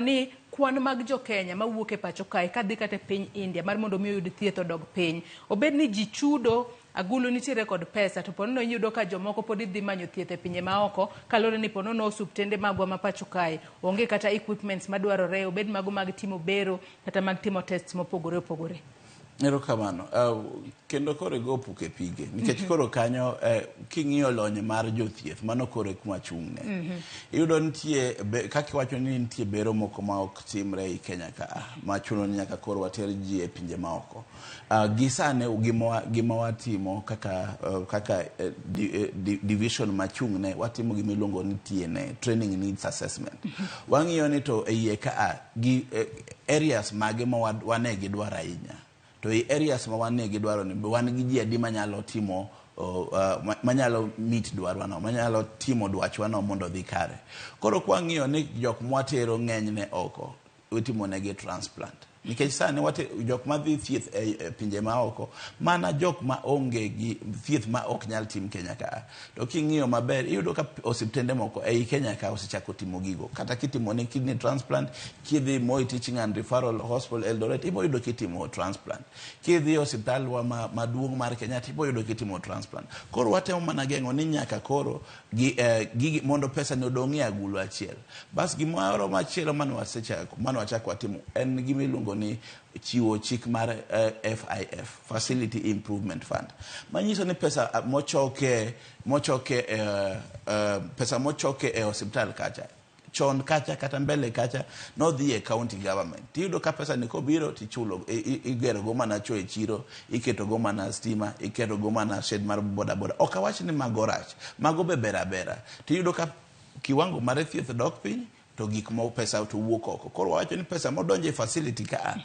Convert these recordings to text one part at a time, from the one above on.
ni kwan mag jo Kenya mawuok e pachoka kadhi kata piny India mar mondo mi oyud thieth odog piny. Obed ni ji chudo agulu nitiere kod pesa to ponono iyudo ka jomoko pod idhi manyo thieth e pinje maoko kalore ni ponono osuptende magwa ma pachoka onge kata equipments madwarore obed mago mag timo bero kata mag timo tests mopogore opogore. Erokamano. Kendo koro go puke pige nikech koro kanyo king'iyo lony mar jothieth mano koro kuma chung'ne. Iyudo nitie kaka wacho ni nitie bero moko ma ok timre e Kenya ka ma chuno ni nyaka koro water ji e pinje maoko. Gisane gima watimo kaka division machung'ne watimo gimiluongo ni TNA, training needs assessment. Wang'iyo ni to iye ka gi areas mage ma wane gidwaro ahinya. To i areas ma wane gidwaro ni wan gi ji adi manyalo timo manyalo meet dwarwano manyalo timo dwachwano mondo dhi kare. Koro kwang'iyo ni jok mwatero ng'enyne oko itimo negi transplant. Nikech sani jok ma dhi thieth e pinje maoko mana jok ma onge gi thieth ma ok nyal tim Kenya ka. To king'iyo maber iyudo ka osiptende moko ei Kenya ka osechako timo gigo. Kata kitimo ne kidney transplant, kidhi Moi Teaching and Referral Hospital Eldoret, ibo yudo kitimo transplant. Kidhi osiptal wa maduong' mar Kenya ibo yudo kitimo transplant. Koro watemo mana geng'o ni nyaka koro gigi mondo pesa ne odong'ie agulu achiel. Bas gimoro machielo manwachako watimo en gimiluongo ni chiwo chik mar FIF, Facility Improvement Fund. Manyiso ni pesa mochoke e hospital kacha chon kacha kata mbele kacha no dhi e county government. Tiyudo ka pesa ni kobiro tichulo igero go mana cho e chiro, iketo go mana stima, iketo go mana shed mar boda. Ok awach ni mago rach, mago be bera. Tiyudo ka kiwango mar thieth dok piny to gik mo pesa to wuok oko. Koro wacho ni pesa modonje e facility ka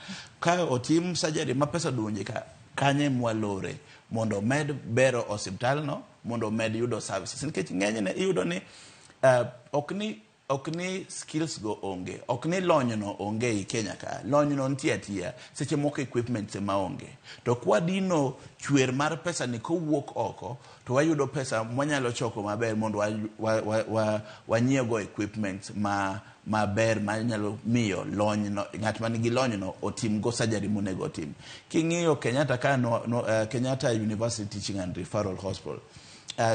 otim surgery ma pesa donje ka kanye mwalore mondo med bero hospital no mondo med yudo services. Nikech ng'enyne iyudo ni ok ni skills go onge, ok ni lony no onge i Kenya ka. Lony no nitie atia, seche moko equipment ma onge. To kwa dino chwer mar pesa ni kowuok oko, to wayudo pesa mwanyalo choko maber mondo wanyiego equipment maber manyalo miyo lony no ng'at man gi lony no otim go surgery monego otim. King'iyo Kenyatta Kenyatta University Teaching and Referral Hospital,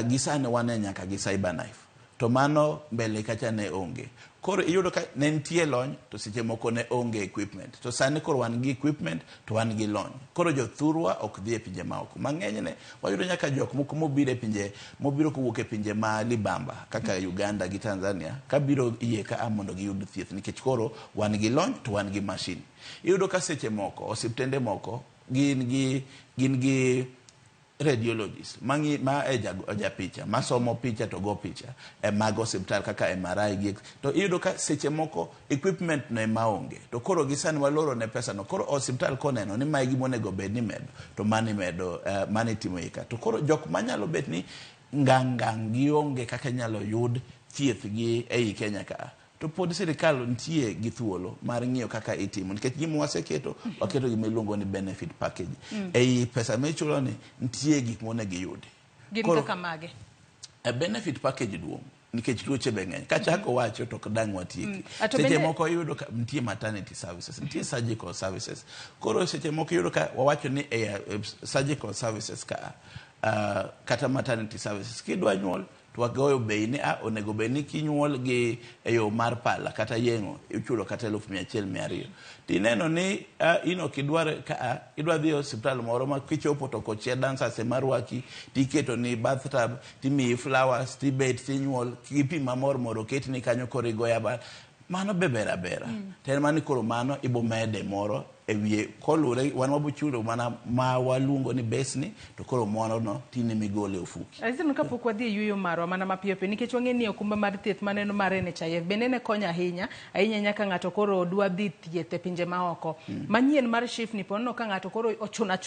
gisane wane nyaka gi cyber knife. To mano mbele kacha ne onge. Koro iyudo ka ne nitie lony to seche moko ne onge equipment. To sani koro wan gi equipment to wan gi lony. Koro jothurwa ok dhi e pinje maoko. Mang'enyne wayudo nyaka jok moko mobiro kowuok e pinje ma libamba kaka Uganda gi Tanzania kabiro iye ka mondo giyud thieth nikech koro wan gi lony to wan gi machine. Iyudo ka seche moko osiptende moko gin gi radiologist ma picha masomo picha to go picha mag hospital kaka MRI gigs. To iyudo ka seche moko equipment ne maonge. To koro gisani waloro ne pesa no. Koro hospital koneno ni maigi monego bed ni medo to mani timo ika. To koro jok manyalo bet ni ngang gionge kaka nyalo yud thieth gi ei Kenya ka. To pod sirikal nitie gi thuolo mar ng'iyo kaka itimo nikech gima waketo gimiluongo ni benefit package. Ei pesa michulo ni nitie gik monego yudi. Gin kaka mage? Benefit package duong' nikech tuoche be ng'eny. Kachako wacho to dang' watieki. Seche moko yudo ka nitie maternity services, nitie surgical services. Koro seche moko yudo ka wawacho ni surgical services kata maternity services kidwa nyuol to wagoyo bei ni onego be ni kinyuol gi eyo mar pala kata yengo ichulo kata 1,100-200. Tineno ni ino idwa dhi hospital moro ma kichopo to kochia dancers marwaki tiketo ni bathtub timi flowers tibet tinyuol kipi mamor moro ket ni kanyo korigo yaba mano bera. Ten mani koro mano ibo mede moro ewie kolure wan wabuchulo mana ma walungo ni besni to koro mono no tini migole ofuki. Azino kapok wadhi yuyo marwa mana mapiyo nikech wang'eni okumba mar thieth maneno mar NHIF benene konya ahinya nyaka ng'ato koro dwa dhi thieth e pinje maoko. Manyien mar shift ni pono ka ng'ato koro ochuna